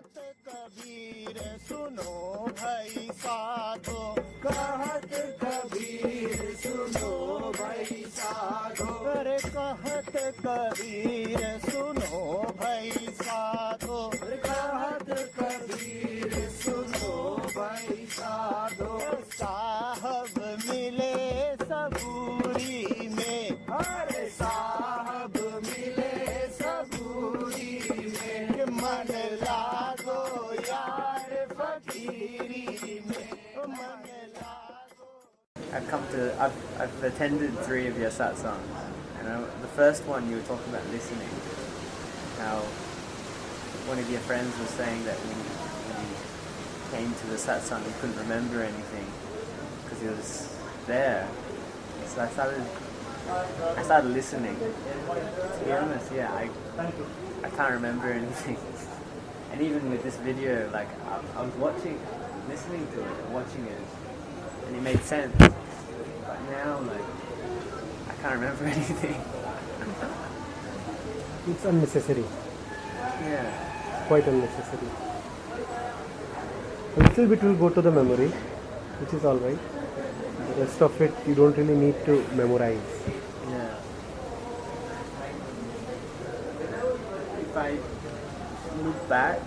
कबीर सुनो भाई साधो, कहत कबीर सुनो भाई साधो, अरे कहत कबीर सुनो भाई साधो, कहत कबीर सुनो भाई साधो, साहब मिले सबूरी में, अरे साहब मिले सबूरी में, मन लागो यार फकीरी में, मन लागो. I've attended 3 of your satsangs, and the first one you were talking about listening. How one of your friends was saying that when he came to the satsang he couldn't remember anything because he was there. So I started listening. To be honest, yeah, I can't remember anything. And even with this video, like I was listening to it, watching it, and it made sense. But now, like, I can't remember anything. It's unnecessary. Yeah. Quite unnecessary. A little bit will go to the memory, which is alright. The rest of it you don't really need to memorize. Yeah. If I look back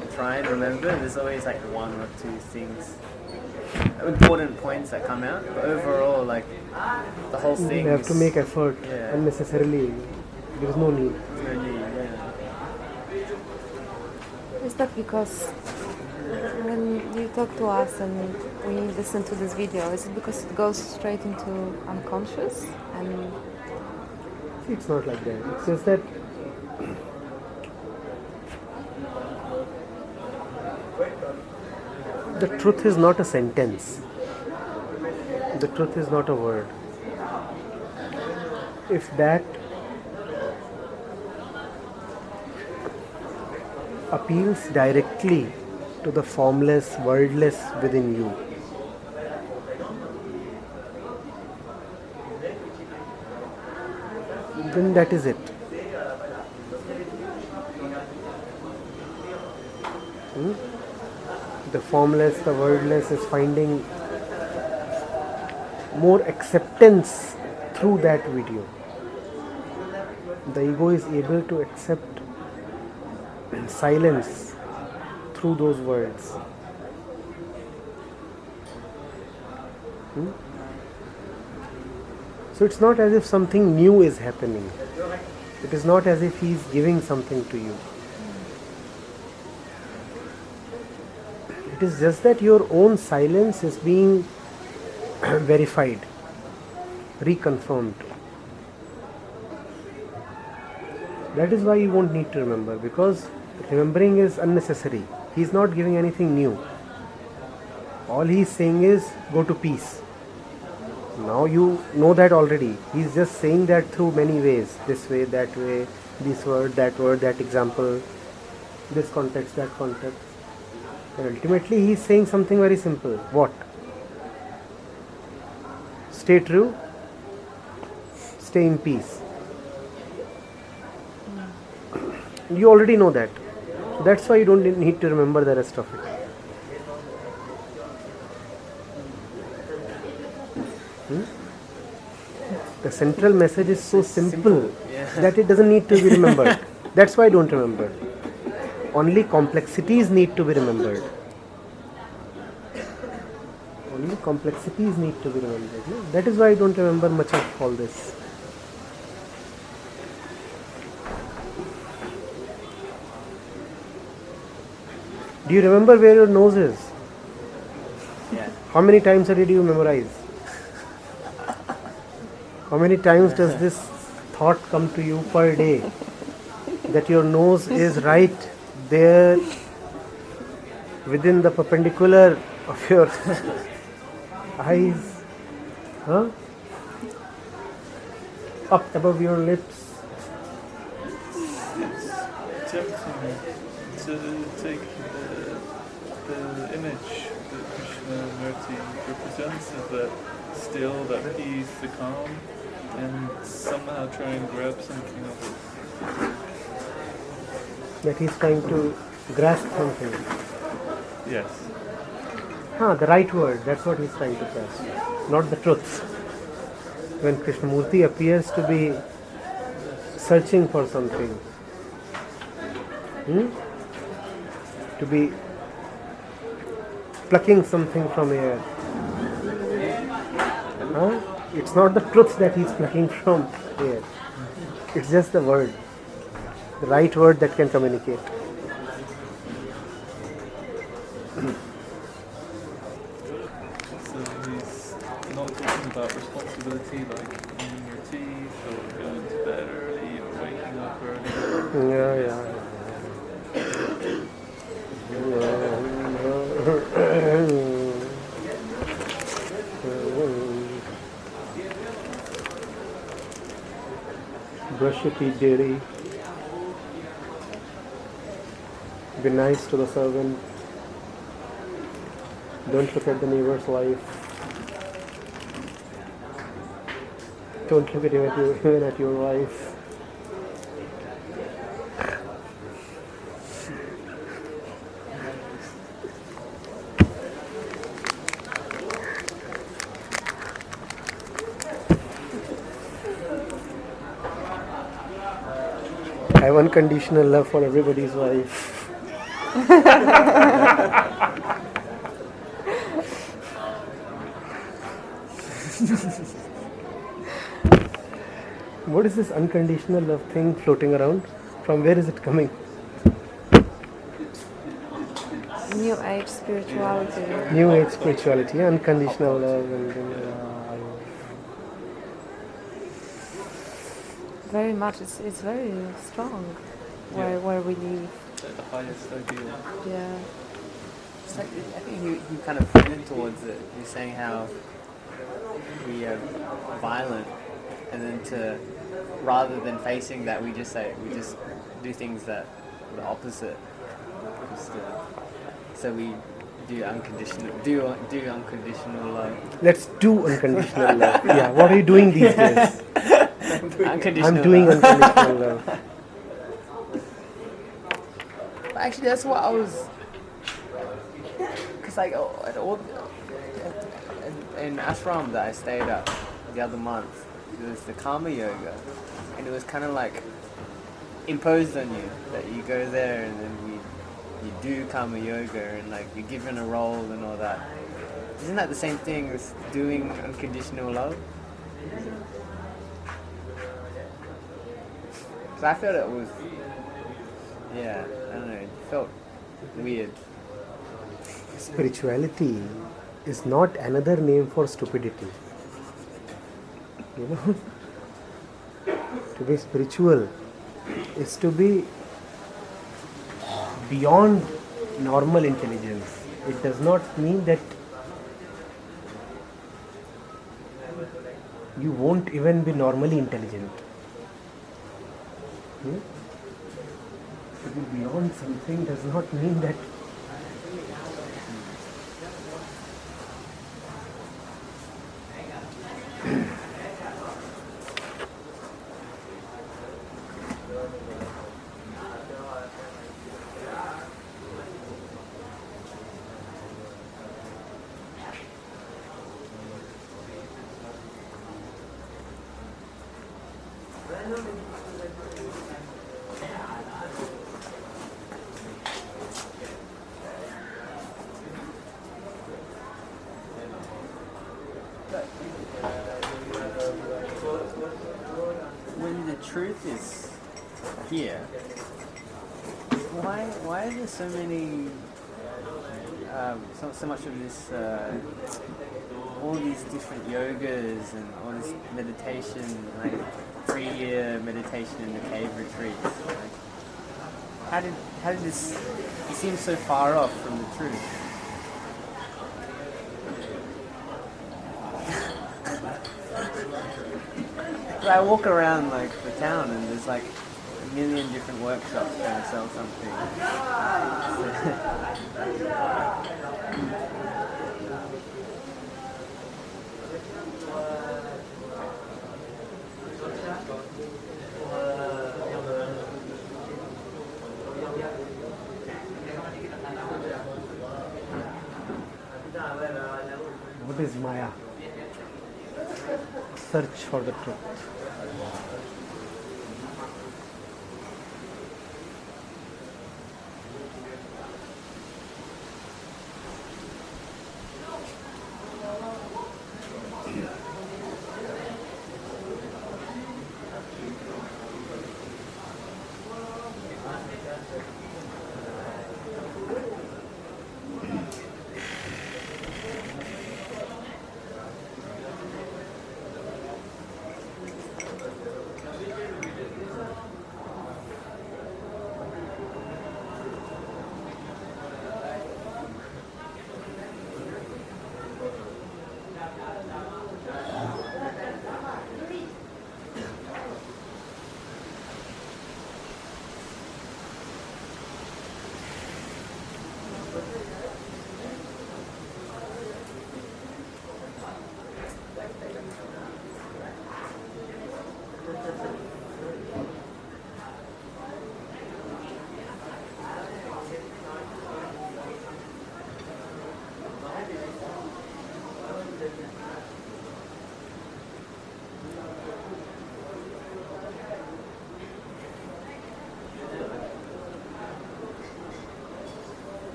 and try and remember, there's always like 1 or 2 things, important points that come out. But overall, like the whole thing. You have to make effort unnecessarily. There is no need. No need, yeah. Is that because when you talk to us and we listen to this video, is it because it goes straight into unconscious? And It's not like that. It's just that the truth is not a sentence. The truth is not a word. If that appeals directly to the formless, wordless within you, then that is it. The formless, the wordless is finding more acceptance through that video. The ego is able to accept silence through those words. So it's not as if something new is happening. It is not as if he is giving something to you. It is just that your own silence is being verified, reconfirmed. That is why you won't need to remember, because remembering is unnecessary. He is not giving anything new. All he is saying is go to peace. Now you know that already. He is just saying that through many ways. This way, that way, this word, that example, this context, that context. And ultimately he is saying something very simple. What? Stay true, stay in peace. You already know that. That's why you don't need to remember the rest of it. The central message is so simple that it doesn't need to be remembered. That's why I don't remember. Only complexities need to be remembered. Only complexities need to be remembered. That is why I don't remember much of all this. Do you remember where your nose is? Yeah. How many times did you memorize? How many times does this thought come to you per day? That your nose is right there within the perpendicular of your eyes. Up above your lips. Tempting to take the image that Krishnamurti represents of that still, that peace, the calm, and somehow try and grab something of it. That he's trying to grasp something. Yes. The right word, that's what he's trying to grasp, not the truths. When Krishnamurti appears to be searching for something, to be plucking something from air, it's not the truth that he's plucking from air, it's just the word, the right word that can communicate. So he's not talking about responsibility like cleaning your teeth or going to bed early or waking up early. Brush your teeth daily. Be nice to the servant. Don't look at the neighbor's life. Don't look at even at your wife. I have unconditional love for everybody's wife. What is this unconditional love thing floating around? From where is it coming? New Age spirituality. New Age spirituality, unconditional love. Very much, it's very strong where we live. The highest ideal. Yeah. It's like, I think he kind of pointed towards it. He's saying how we are violent, and then rather than facing that, we just do things that are the opposite. So we do unconditional love. Let's do unconditional love. Yeah, what are you doing these days? I'm doing unconditional love. Actually, that's what I was. Because in ashram that I stayed at the other month, there was the karma yoga, and it was kind of like imposed on you that you go there and then you do karma yoga and like you're given a role and all that. Isn't that the same thing as doing unconditional love? So I felt it was, I don't know, it felt weird. Spirituality is not another name for stupidity. You know? To be spiritual is to be beyond normal intelligence. It does not mean that you won't even be normally intelligent. To be beyond something does not mean that when the truth is here, why are there so many, so much of this, all these different yogas and all this meditation, like 3-year meditation in the cave retreats? Like, how did this? It seems so far off from the truth. I walk around like the town and there's like a million different workshops trying to sell something. is Maya. Search for the truth.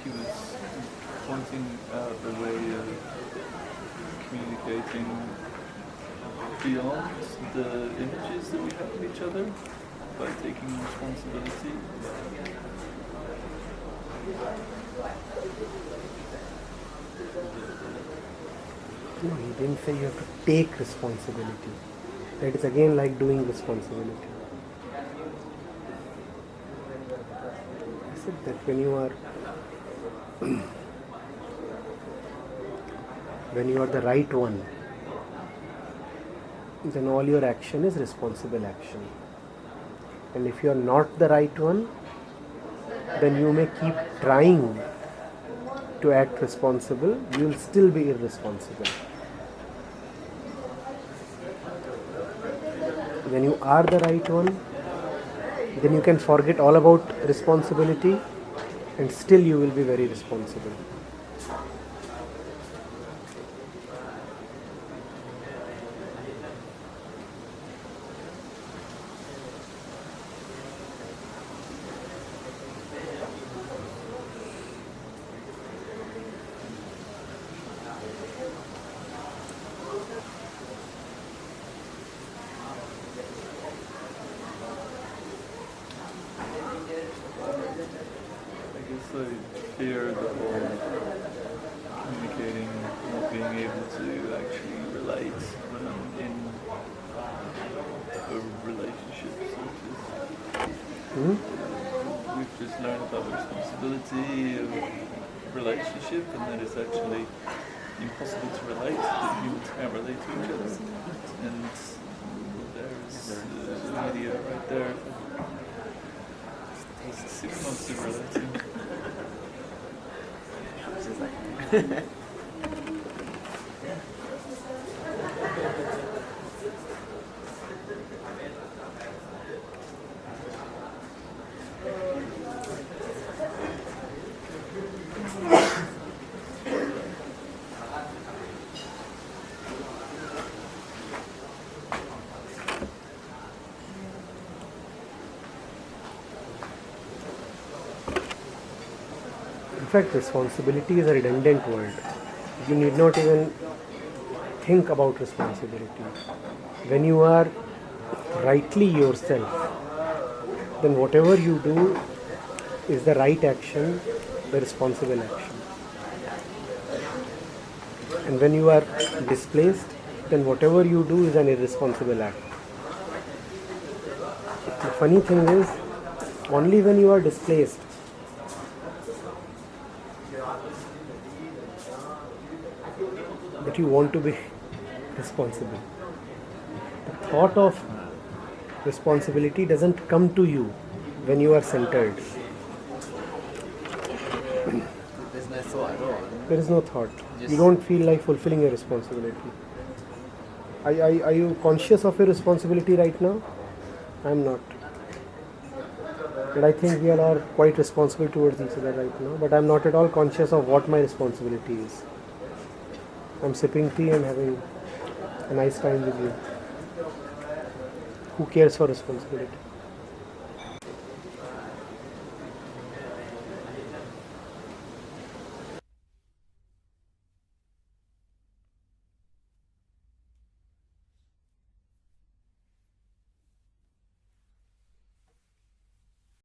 He was pointing out a way of communicating beyond the images that we have of each other by taking responsibility. No, he didn't say you have to take responsibility. That is again like doing responsibility. I said that when you are the right one, then all your action is responsible action. And if you are not the right one, then you may keep trying to act responsible, you will still be irresponsible. When you are the right one, then you can forget all about responsibility and still you will be very responsible. I guess I fear the whole communicating, not being able to actually relate when I'm in a relationship. We've just learned about the responsibility of relationship and that it's actually impossible to relate, that humans can't relate to each other. And there's the media right there. It's 6 months of relating. It's just like In fact, responsibility is a redundant word. You need not even think about responsibility. When you are rightly yourself, then whatever you do is the right action, the responsible action. And when you are displaced, then whatever you do is an irresponsible act. The funny thing is, only when you are displaced that you want to be responsible. The thought of responsibility doesn't come to you when you are centered. there's no thought at all. There is no thought. You don't feel like fulfilling a responsibility. Are you conscious of your responsibility right now? I am not. And I think we all are quite responsible towards each other right now. But I'm not at all conscious of what my responsibility is. I'm sipping tea and having a nice time with you. Who cares for responsibility?